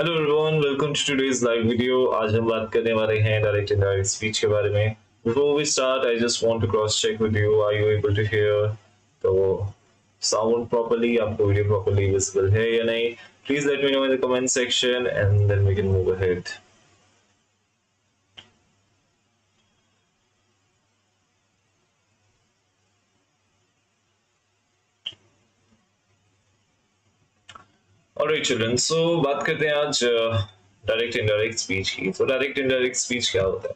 Hello everyone, welcome to today's live video. आज हम बात करने वाले हैं डायरेक्ट इनडायरेक्ट स्पीच के बारे में। Before we start, I just want to cross check with you, are you able to hear the sound properly, आपको वीडियो प्रॉपर्ली विजिबल है या नहीं? Please let me know in the comment section and then we can move ahead. Alright children, so बात करते हैं आज direct indirect speech की। तो डायरेक्ट इनडायरेक्ट स्पीच क्या होता है?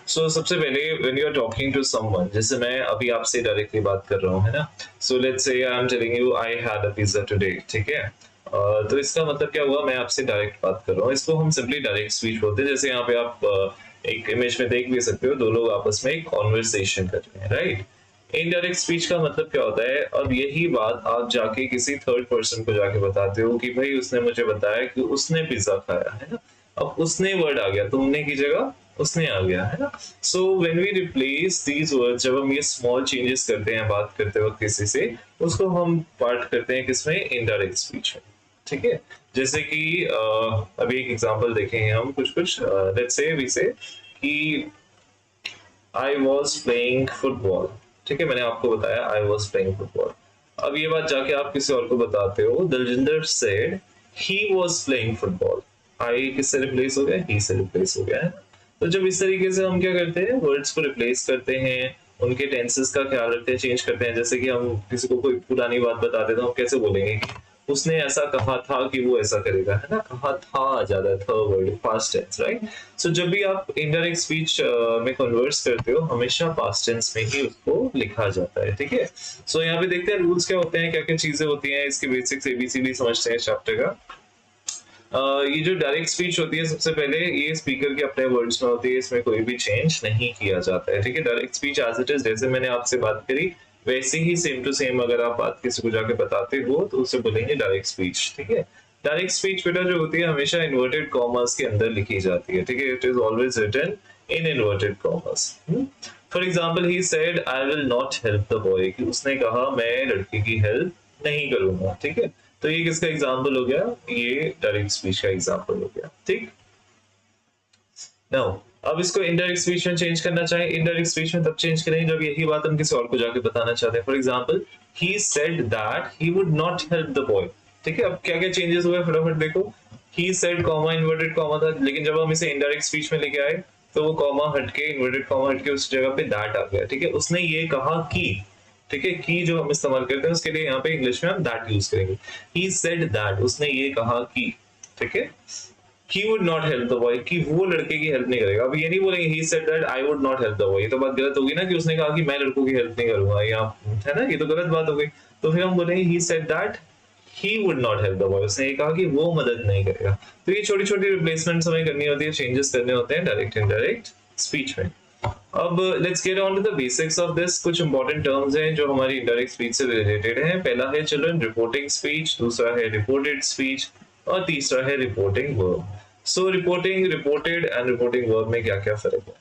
सबसे पहले when you are talking to someone, जैसे मैं अभी आपसे डायरेक्टली बात कर रहा हूँ, है ना। So let's say I am telling you I had a pizza today, ठीक है। तो इसका मतलब क्या हुआ, मैं आपसे डायरेक्ट बात कर रहा हूँ। इसको हम सिंपली डायरेक्ट स्पीच बोलते हैं। जैसे यहाँ पे आप एक इमेज में देख भी सकते हो, दो लोग आपस में एक कॉन्वर्सेशन कर रहे हैं, राइट। इनडायरेक्ट स्पीच का मतलब क्या होता है? अब यही बात आप जाके किसी थर्ड पर्सन को जाके बताते हो कि भाई उसने मुझे बताया कि उसने पिज्जा खाया, है ना। अब उसने वर्ड आ गया, तुमने की जगह उसने आ गया, है ना। So when we replace these words, जब हम ये स्मॉल चेंजेस करते हैं बात करते वक्त किसी से, उसको हम पार्ट करते हैं किसमें? इनडायरेक्ट स्पीच में, ठीक है। जैसे कि अभी एक एग्जांपल देखेंगे हम कुछ लेट्स से वी से कि आई वॉज प्लेइंग फुटबॉल, ठीक है। मैंने आपको बताया आई वॉज प्लेइंग फुटबॉल। अब ये बात जाके आप किसी और को बताते हो, Daljinder said he was playing football. I किससे रिप्लेस हो गया? ही से रिप्लेस हो गया, है। तो जब इस तरीके से हम क्या करते हैं, वर्ड्स को रिप्लेस करते हैं, उनके टेंसेस का ख्याल रखते हैं, चेंज करते हैं। जैसे कि हम किसी को कोई पुरानी बात बताते तो हम कैसे बोलेंगे कि उसने ऐसा कहा था कि वो ऐसा करेगा, है ना। कहा था आ जाता है, था वर्ड, पास्ट टेंस, राइट। सो जब भी आप इनडायरेक्ट स्पीच में कन्वर्स करते हो, हमेशा पास्ट टेंस में ही उसको लिखा जाता है, ठीक है। सो यहाँ पे देखते हैं रूल्स क्या होते हैं, क्या क्या चीजें होती हैं, इसके बेसिक्स एबीसीडी समझते हैं चैप्टर का। ये जो डायरेक्ट स्पीच होती है, सबसे पहले ये स्पीकर के अपने वर्ड्स में होती है, इसमें कोई भी चेंज नहीं किया जाता है, ठीक है। Direct speech as it is, जैसे मैंने आपसे बात करी वैसे ही सेम टू सेम अगर आप बात किसी को जाके बताते हो तो उसे बोलेंगे डायरेक्ट स्पीच, ठीक है। डायरेक्ट स्पीच बेटा जो होती है हमेशा इन्वर्टेड कॉमर्स के अंदर लिखी जाती है, ठीक है। It is always written in inverted commas. For example he said I will not help the boy, कि उसने कहा मैं लड़के की हेल्प नहीं करूंगा, ठीक है। तो ये किसका एग्जाम्पल हो गया? ये डायरेक्ट स्पीच का एग्जाम्पल हो गया, ठीक। नाउ अब इसको इनडायरेक्ट स्पीच में चेंज करना चाहे, इनडायरेक्ट स्पीच में तब चेंज करेंगे जब यही बात हम किसी और को जाके बताना चाहते हैं। For example he said that he would not help the boy, ठीक है। अब क्या क्या चेंजेस हुए फटाफट देखो। He said comma inverted comma था, लेकिन जब हम इसे इनडायरेक्ट स्पीच में लेके आए तो वो कॉमा हटके इन्वर्टेड कॉमा हटके उस जगह पे दैट आ गया, ठीक है। उसने ये कहा कि, ठीक है, की जो हम इस्तेमाल करते हैं उसके लिए यहाँ पे इंग्लिश में हम दैट यूज करेंगे। ही सेड दैट, उसने ये कहा कि, ठीक है। he would not help the boy, कि वो लड़के की हेल्प नहीं करेगा। अब ये नहीं बोलेंगे he said that I would not help the boy, ये तो बात गलत होगी ना, कि उसने कहा कि मैं लड़कों की हेल्प नहीं करूंगा, या है ना, ये तो गलत बात हो गई। तो फिर हम बोलेंगे he said that he would not help the boy, उसने ये कहा कि वो मदद नहीं करेगा। तो ये छोटी छोटी रिप्लेसमेंट्स हमें करनी होती है, चेंजेस करने होते हैं डायरेक्ट इनडायरेक्ट स्पीच में। अब let's get on to the basics of this. कुछ इंपॉर्टेंट टर्म्स हैं जो हमारी इनडायरेक्ट स्पीच से रिलेटेड हैं। पहला है चिल्ड्रन रिपोर्टिंग स्पीच, दूसरा है रिपोर्टेड स्पीच, और तीसरा है reporting verb. So reporting, reported and reporting verb में क्या क्या फर्क है?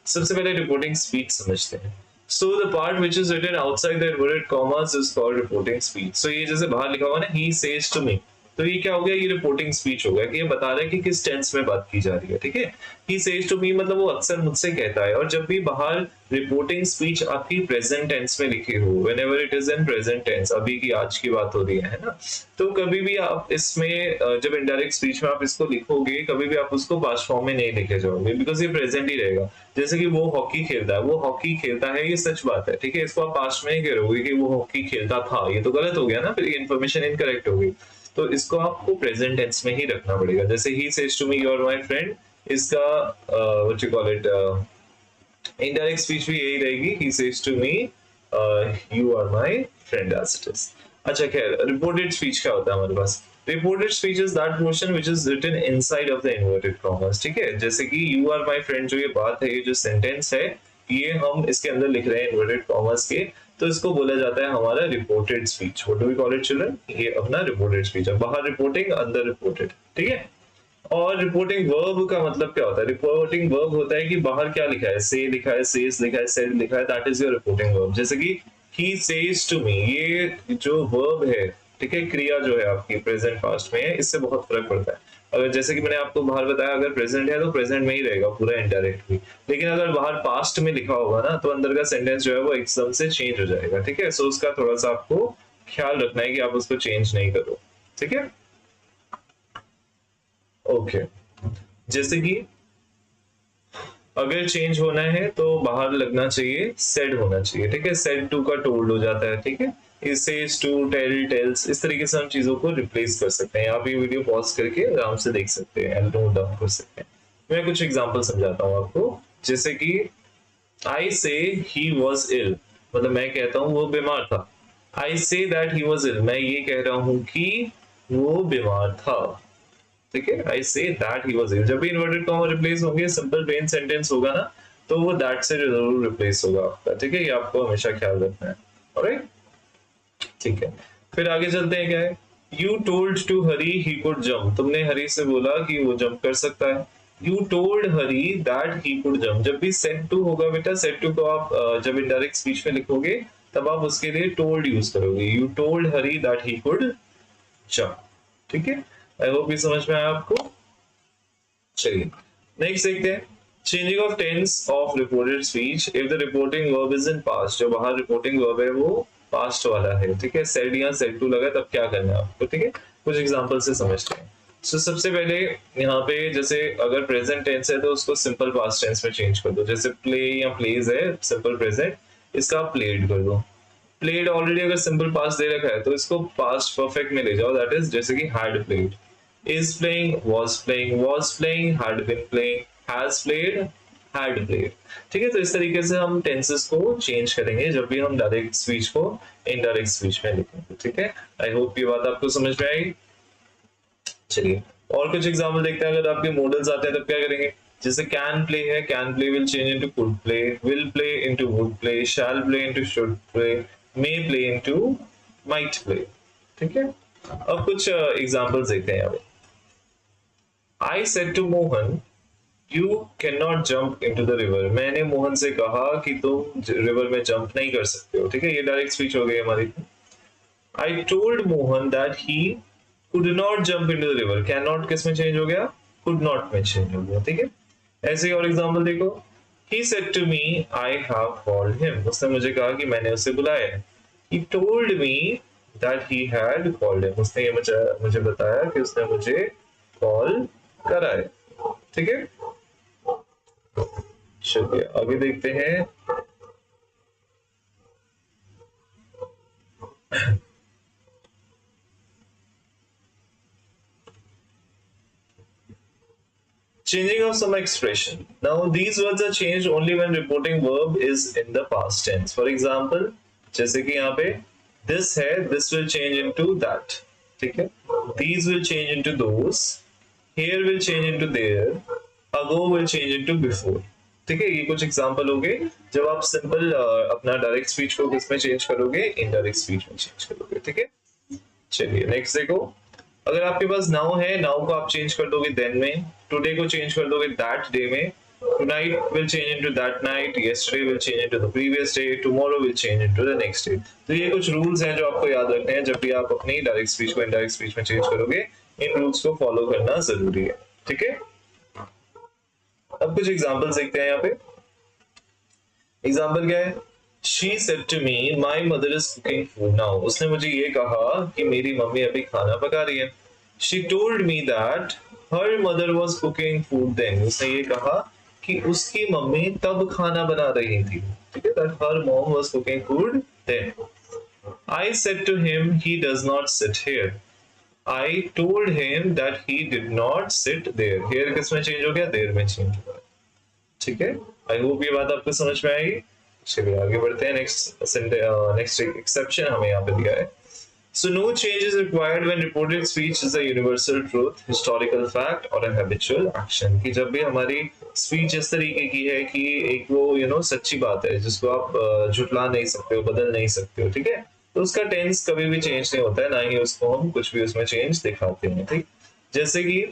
सबसे पहले रिपोर्टिंग स्पीच समझते हैं। So the part which is written outside the inverted commas is called reporting speech. So ये जैसे बाहर लिखा हुआ ना, ही सेज टू मी, तो ये क्या हो गया? ये रिपोर्टिंग स्पीच हो गया, कि ये बता रहा है कि किस टेंस में बात की जा रही है, ठीक है। ही सेज टू मी मतलब वो अक्सर मुझसे कहता है। और जब भी बाहर रिपोर्टिंग स्पीच आपकी प्रेजेंट टेंस में लिखी हो, whenever it is in present tense, अभी की आज की बात हो रही है ना, तो कभी भी आप इसमें जब इनडायरेक्ट स्पीच में आप इसको लिखोगे, कभी भी आप उसको पास्ट फॉर्म में नहीं लिखे जाओगे, बिकॉज ये प्रेजेंट ही रहेगा। जैसे कि वो हॉकी खेलता है, वो हॉकी खेलता है, ये सच बात है, ठीक है। इसको आप पास्ट में ही करोगे कि वो हॉकी खेलता था, ये तो गलत हो गया ना, फिर इन्फॉर्मेशन इनकरेक्ट हो गई। तो इसको आपको प्रेजेंट टेंस में ही रखना पड़ेगा। जैसे he says to me you are my friend, इसका what you call it, indirect speech भी यही रहेगी, he says to me you are my friend as it is. अच्छा खैर, रिपोर्टेड स्पीच क्या होता है हमारे पास? Reported speech is that portion which is written inside of the inverted commas, ठीक है। जैसे कि यू आर माय फ्रेंड, जो ये बात है, ये जो सेंटेंस है, ये हम इसके अंदर लिख रहे हैं इन्वर्टेड कॉमास के, तो इसको बोला जाता है हमारा reported speech. What do we call it children? ये अपना रिपोर्टेड स्पीच है। बाहर रिपोर्टिंग, अंदर रिपोर्टेड, ठीक है। और रिपोर्टिंग वर्ब का मतलब क्या होता है? रिपोर्टिंग वर्ब होता है कि बाहर क्या लिखा है, से लिखा है, सेज लिखा है, सेड लिखा है, that is your reporting verb. जैसे कि ही सेज टू मी, ये जो वर्ब है, ठीक है, क्रिया जो है आपकी प्रेजेंट पास्ट में है, इससे बहुत फर्क पड़ता है। अगर जैसे कि मैंने आपको बाहर बताया, अगर प्रेजेंट है तो प्रेजेंट में ही रहेगा पूरा इनडायरेक्टली, लेकिन अगर बाहर पास्ट में लिखा होगा ना तो अंदर का सेंटेंस जो है वो एकदम से चेंज हो जाएगा। ठीक है, सो उसका थोड़ा सा आपको ख्याल रखना है कि आप उसको चेंज नहीं करो। ठीक है, ओके। जैसे कि अगर चेंज होना है तो बाहर लगना चाहिए सेड होना चाहिए। ठीक है, सेड टू का टोल्ड हो जाता है। ठीक है, सेज टू, टेल, टेल्स, इस तरीके से हम चीजों को रिप्लेस कर सकते हैं। आप ये वीडियो पॉज करके आराम से देख सकते हैं, नोट डाउन कर सकते हैं। मैं कुछ एग्जांपल समझाता हूँ आपको। जैसे कि आई से ही वॉज इल, मतलब मैं कहता हूँ वो बीमार था। आई say that he was ill, मैं ये कह रहा हूँ कि वो बीमार था। ठीक है, आई say that he was ill, जब भी इन्वर्टेड कॉमा रिप्लेस होंगे, सिंपल प्लेन सेंटेंस होगा ना, तो वो दैट से जरूर रिप्लेस होगा आपका। ठीक है, ये आपको हमेशा ख्याल रखना है। ऑलराइट, ठीक है, फिर आगे चलते हैं। क्या है, you told to Hari he could jump, तुमने हरी से बोला कि वो जंप कर सकता है। You told Hari that he could jump, जब भी सेड टू होगा बेटा, सेड टू को आप जब इनडायरेक्ट स्पीच में लिखोगे तब आप उसके लिए टोल्ड यूज करोगे। You told Hari that he could jump. ठीक है, आई होप ये समझ में आया आपको। चलिए नेक्स्ट देखते हैं, changing of tense of reported speech if the reporting verb is in past, जो बाहर रिपोर्टिंग वर्ब है वो पास्ट वाला है। ठीक है, सेड या सेड टू लगा तब क्या करना है आपको। ठीक है, कुछ एग्जांपल से समझते हैं। सो सबसे पहले यहाँ पे जैसे अगर प्रेजेंट टेंस है तो उसको सिंपल पास्ट टेंस में चेंज कर दो। जैसे प्ले या प्लेज है सिंपल प्रेजेंट, इसका आप प्लेड कर दो। प्लेड ऑलरेडी अगर सिंपल पास्ट दे रखा है तो इसको पास्ट परफेक्ट में ले जाओ, दैट इज जैसे कि had played, is playing, was playing, had been playing, has played, had played। ठीक है, तो इस तरीके से हम टेंसेस को चेंज करेंगे जब भी हम डायरेक्ट स्पीच को इनडायरेक्ट स्पीच में लिखेंगे। ठीक है, आई होप ये बात आपको समझ में आई। चलिए और कुछ एग्जांपल देखते हैं। अगर आपके मॉडल्स आते हैं तब क्या करेंगे, जैसे कैन प्ले है, can play will change into could play, will play into would play, shall play into should play, may play into might play. ठीक है, अब कुछ एग्जांपल्स देखते हैं यहाँ पे। I said to Mohan, you cannot jump into the river। मैंने मोहन से कहा कि तुम रिवर में जंप नहीं कर सकते हो। ठीक है, ये डायरेक्ट स्पीच हो गई हमारी। I told Mohan that he could not jump into the river। cannot किस में चेंज हो गया, could not में चेंज हो गया। ठीक है, ऐसे ही और एग्जांपल देखो। He said to me, I have called him। उसने मुझे कहा कि मैंने उसे बुलाया है। He told me that he had called him। उसने ये मुझे बताया कि उसने मुझे कॉल करा है। ठीक है, चलिए आगे देखते हैं। Changing of some expression. Now these words are changed only when reporting verb is in the past tense। For example, जैसे कि यहाँ पे this है, this will change into that। ठीक है, these will change into those, here will change into there, ago will change into before। ठीक है, ये कुछ एग्जांपल हो गए जब आप सिंपल अपना डायरेक्ट स्पीच को किसमें चेंज करोगे, इनडायरेक्ट स्पीच में चेंज करोगे। ठीक है, चलिए नेक्स्ट देखो। अगर आपके पास नाउ है, नाउ को आप चेंज कर दोगे देन में, टुडे को चेंज कर दोगे दैट डे में, tonight will change into that night, yesterday will change into the previous day, tomorrow will change into the next day। तो ये कुछ रूल्स हैं जो आपको याद रखने हैं जब भी आप अपनी डायरेक्ट स्पीच को इनडायरेक्ट स्पीच में चेंज करोगे। इन रूल्स को फॉलो करना जरूरी है। ठीक है, अब कुछ एग्जांपल्स देखते हैं यहाँ पे। एग्जांपल क्या है, She said to me, my mother is cooking food now। उसने मुझे ये कहा कि मेरी मम्मी अभी खाना पका रही है। She told me that her mother was cooking food then। उसने ये कहा कि उसकी मम्मी तब खाना बना रही थी। ठीक है, that her mom was cooking food then। I said to him, he does not sit here। I told him that he did not sit there। here किस में चेंज हो गया, there में चेंज हो गया। ठीक है, आई होप ये बात आपको समझ में आएगी। चलिए आगे बढ़ते हैं। नेक्स्ट एक्सेप्शन हमें यहाँ पे दिया है। So no change is required when reported speech is a universal truth, historical fact or a habitual action। कि जब भी हमारी स्पीच इस तरीके की है कि एक वो सच्ची बात है जिसको आप झुटला नहीं सकते हो, बदल नहीं सकते हो। ठीक है, तो उसका टेंस कभी भी चेंज नहीं होता है, ना ही उसको हम कुछ भी उसमें चेंज दिखाते हैं। ठीक, जैसे कि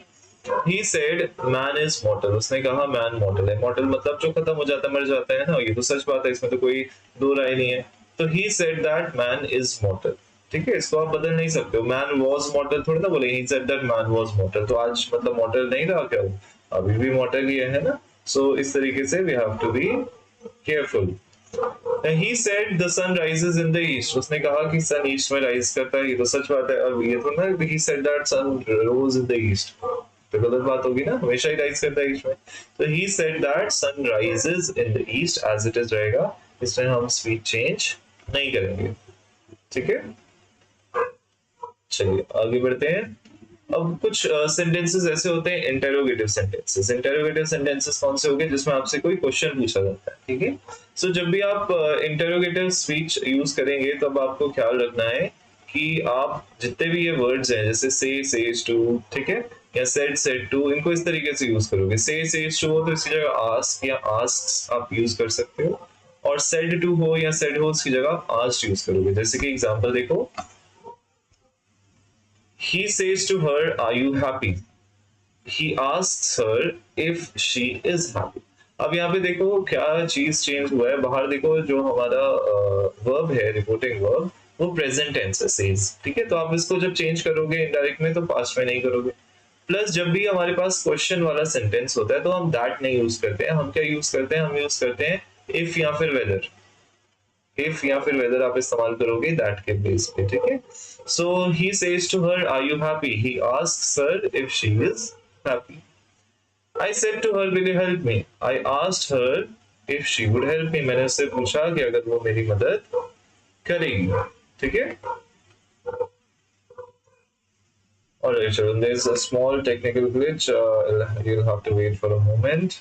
he said man is mortal। उसने कहा man mortal है। mortal मतलब जो खत्म हो जाता है, मर जाता है ना, ये तो सच बात है, इसमें तो कोई दो राय नहीं है। तो he said that man is mortal। ठीक है, इसको आप बदल नहीं सकते हो। मैन वॉज मॉडल थोड़ी ना बोले, ही said that man was model, तो आज मतलब मॉडल नहीं रहा क्या वो, अभी भी मॉडल ही है ना। सो इस तरीके से we have to be careful. He said the sun rises in the east, उसने कहा कि सन ईस्ट में राइज करता है, ये तो सच बात है। अब ये तो ना he said that sun rose in the east, तो गलत बात होगी ना, हमेशा ही राइज करता है ईस्ट में। तो he said that sun rises in the east as it is रहेगा, इसमें हम स्पीच चेंज नहीं करेंगे। ठीक है, चलिए आगे बढ़ते हैं। अब कुछ सेंटेंसेस ऐसे होते हैं इंटेरोगेटिव सेंटेंसेस। इंटेरोगेटिव सेंटेंसेस कौन से हो गए, जिसमें आपसे कोई क्वेश्चन पूछा जाता है। ठीक है, सो जब भी आप इंटेरोगेटिव स्पीच यूज करेंगे तब आपको ख्याल रखना है कि आप जितने भी ये वर्ड्स हैं, जैसे से, सेज टू, ठीक है, या सेड, सेड टू, इनको इस तरीके से यूज करोगे। से, सेज टू हो तो इसकी जगह आस्क या आस्क्स आप यूज कर सकते हो, और सेड टू हो या सेड हो उसकी जगह आस्क्ड यूज करोगे। जैसे कि एग्जांपल देखो, he says to her, are you happy? He asks her if she is happy. अब यहाँ पे देखो क्या चीज चेंज हुआ है, बाहर देखो जो हमारा वर्ब है, रिपोर्टिंग वर्ब, वो प्रेजेंट टेंस है, सेज। ठीक है, तो आप इसको जब चेंज करोगे इनडायरेक्ट में तो पास्ट में नहीं करोगे। प्लस जब भी हमारे पास क्वेश्चन वाला सेंटेंस होता है तो हम दैट नहीं यूज करते हैं, हम क्या यूज करते हैं, हम यूज करते हैं इफ या फिर वेदर। इफ या फिर वेदर आप इस्तेमाल करोगे दैट के बेस पे। ठीक है, so he says to her, are you happy? He asks her if she is happy. I said to her, will you help me? I asked her if she would help me, मैंने उससे पूछा कि अगर वो मेरी मदद करेगी। ठीक है, alright children, there's a small technical glitch, you'll have to wait for a moment.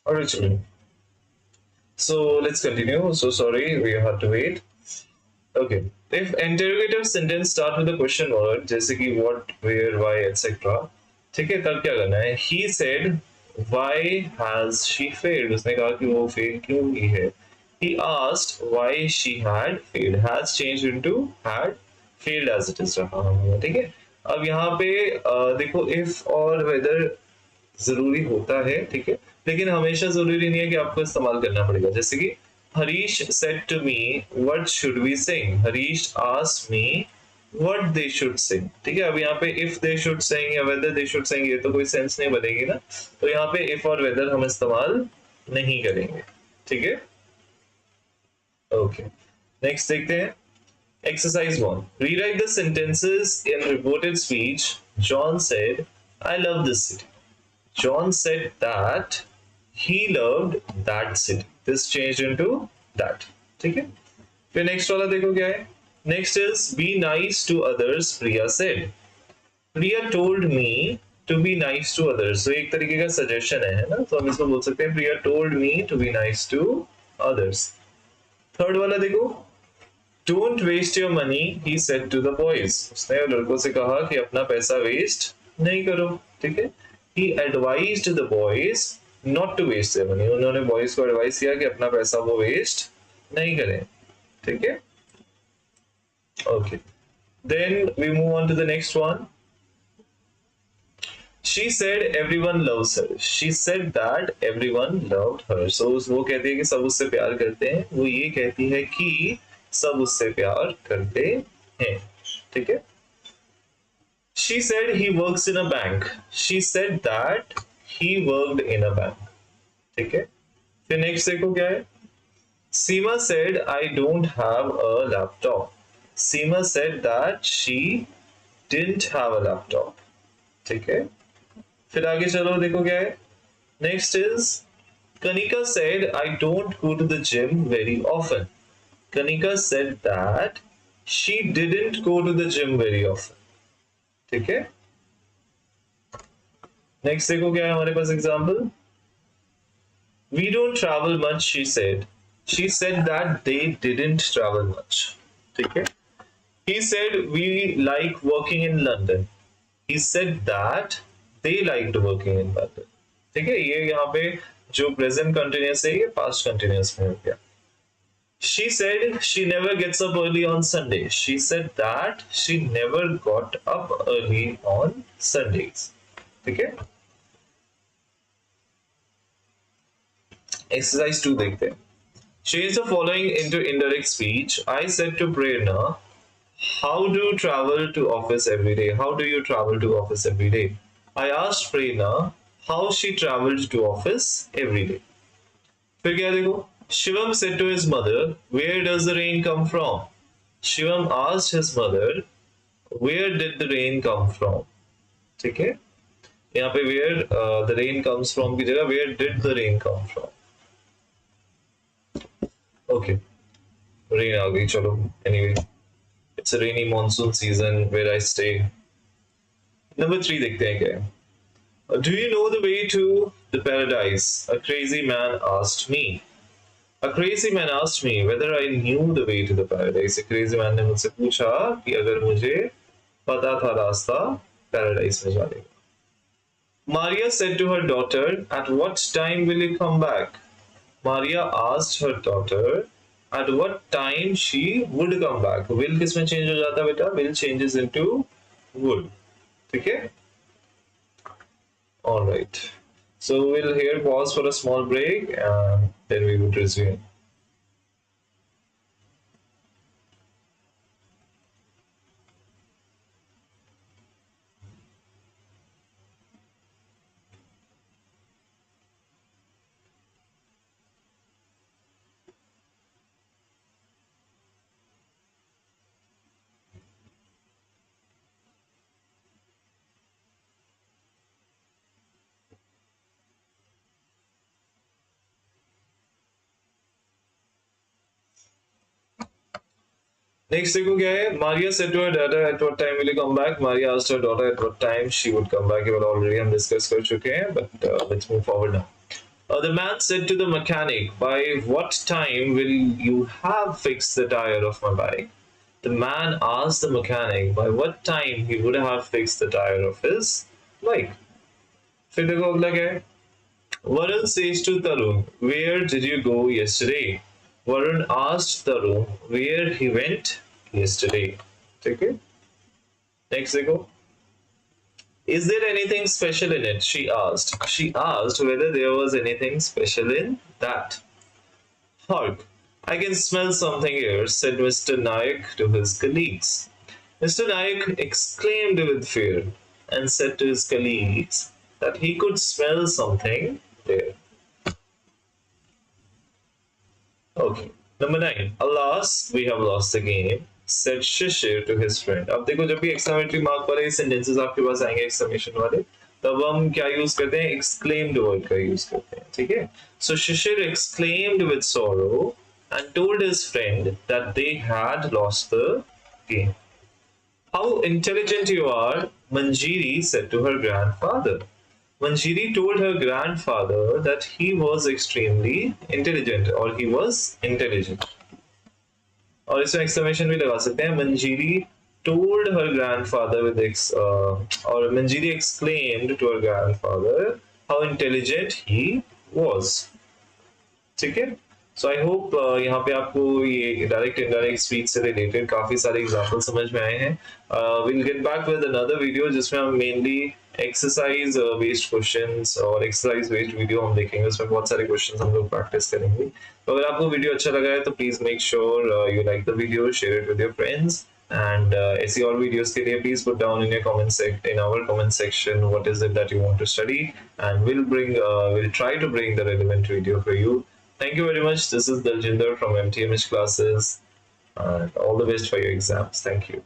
Alright children, so let's continue. So sorry, we had to wait. Okay. If interrogative sentence start with a question word, जैसे कि what, where, why, etc. ठीक है, तब क्या करना है? He said, why has she failed? उसने कहा कि वो fail क्यों हुई है? He asked why she had failed. Has changed into had, failed as it is रहा है। ठीक है, अब यहाँ पे देखो if और whether जरूरी होता है, ठीक है, लेकिन हमेशा जरूरी नहीं है कि आपको इस्तेमाल करना पड़ेगा। जैसे कि Harish said to me, what should we sing? Harish asked me what they should sing. ठीक है, अब यहाँ पे if they should sing या whether they should sing, ये तो कोई सेंस नहीं बनेगी ना, तो यहाँ पे if और whether हम इस्तेमाल नहीं करेंगे। ठीक है, ओके, नेक्स्ट देखते हैं। Exercise 1. Rewrite the sentences in reported speech. John said, I love this city. John said that he loved that city. This changed into that. ठीक है, फिर नेक्स्ट वाला देखो क्या है। Next is be nice to others, Priya said. Priya told me to be nice to others. तो एक तरीके का सजेशन है ना, तो हम इसको बोल सकते हैं Priya told me to be nice to others. Third वाला देखो, Don't waste your money, he said to the boys. उसने लड़कों से कहा कि अपना पैसा वेस्ट नहीं करो, ठीक है. He advised the boys not to waste their money. उन्होंने बॉयज को एडवाइस किया कि अपना पैसा वो वेस्ट नहीं करें, ठीक है. Okay. Then we move on to the next one. She said everyone loves her. She said that everyone loved her. So वो कहती है कि सब उससे प्यार करते हैं. वो ये कहती है कि सब उससे प्यार करते हैं, ठीक है. She said he works in a bank. She said that he worked in a bank, ठीक है. फिर नेक्स्ट देखो क्या है. Seema said I don't have a laptop. Seema said that she didn't have a laptop, ठीक है. फिर आगे चलो देखो क्या है. Next is Kanika said I don't go to the gym very often. Kanika said that she didn't go to the gym very often, ठीक है. नेक्स्ट देखो क्या है हमारे पास example. We don't travel much, she said. She said that they didn't travel much, ठीक है. He said we like working in London. He said that they liked working in London, ठीक है. ये यहाँ पे जो प्रेजेंट कंटिन्यूअस है ये पास्ट कंटिन्यूअस में हो गया. She said she never gets up early on Sunday. She said that she never got up early on Sundays, ठीक है. Exercise 2 देखते हैं. Change the following into indirect speech. I said to Prerna, how do you travel to office every day? How do you travel to office every day? I asked Prerna how she traveled to office every day. फिर क्या देखो. Shivam said to his mother, where does the rain come from? Shivam asked his mother, where did the rain come from? ठीक है. यहाँ पे where the rain comes from की जगह where did the rain come from? Okay. Rain आ गई, चलो. Anyway, it's a rainy monsoon season where I stay. Number 3 देखते हैं क्या है. Do you know the way to the paradise? A crazy man asked me. A crazy man asked me whether I knew the way to the paradise. A crazy man ने मुझसे पूछा कि अगर मुझे पता था रास्ता पैराडाइज में जाने का. Maria said to her daughter, at what time will you come back? Maria asked her daughter at what time she would come back. Will किस में change हो जाता है बेटा? Will changes into would, ठीक है. All right. So we'll here pause for a small break and then we would resume. Next देखो क्या है. Maria said to her daughter at what time will you come back? Maria asked her daughter at what time she would come back. ये वाला already हम discuss कर चुके हैं, but let's move forward now. The man said to the mechanic, by what time will you have fixed the tire of my bike? The man asked the mechanic by what time he would have fixed the tire of his bike. फिर देखो अगला क्या है. Varun says to Tarun, where did you go yesterday? Varun asked Tarun where he went yesterday. ठीक है. Next देखो. Is there anything special in it? She asked. She asked whether there was anything special in that. Hark, I can smell something here, said Mr. Nayak to his colleagues. Mr. Nayak exclaimed with fear and said to his colleagues that he could smell something there. Okay. Number 9. Alas, we have lost the game, said Shishir to his friend. अब देखो जब भी exclamatory mark वाले sentences आपके पास आएंगे exclamation वाले, तब हम क्या use करते हैं? Exclaimed word का use करते हैं, ठीक है? So Shishir exclaimed with sorrow and told his friend that they had lost the game. How intelligent you are, Manjiri said to her grandfather. Manjiri told her grandfather that he was extremely intelligent, or he was intelligent. और इसमें exclamation भी लगा सकते हैं, Manjiri told her grandfather or Manjiri exclaimed to her grandfather how intelligent he was. ठीक है, सो I hope यहाँ पे आपको ये डायरेक्ट इनडायरेक्ट स्पीच से रिलेटेड काफी सारे एग्जांपल समझ में आए हैं. Will get back with another video जिसमें हम मेनली एक्सरसाइज बेस्ड क्वेश्चंस और एक्सरसाइज बेस्ड वीडियो हम देखेंगे. उसमें बहुत सारे क्वेश्चंस हम लोग प्रैक्टिस करेंगे. तो अगर आपको वीडियो अच्छा लगा है तो please make sure you like the video, share it with your friends, and ऐसी और वीडियोस के लिए please put down in your comment section what is it that you want to study, and we'll try to bring the relevant video for you. Thank you very much. This is Daljinder from MTMH classes, and all the best for your exams. Thank you.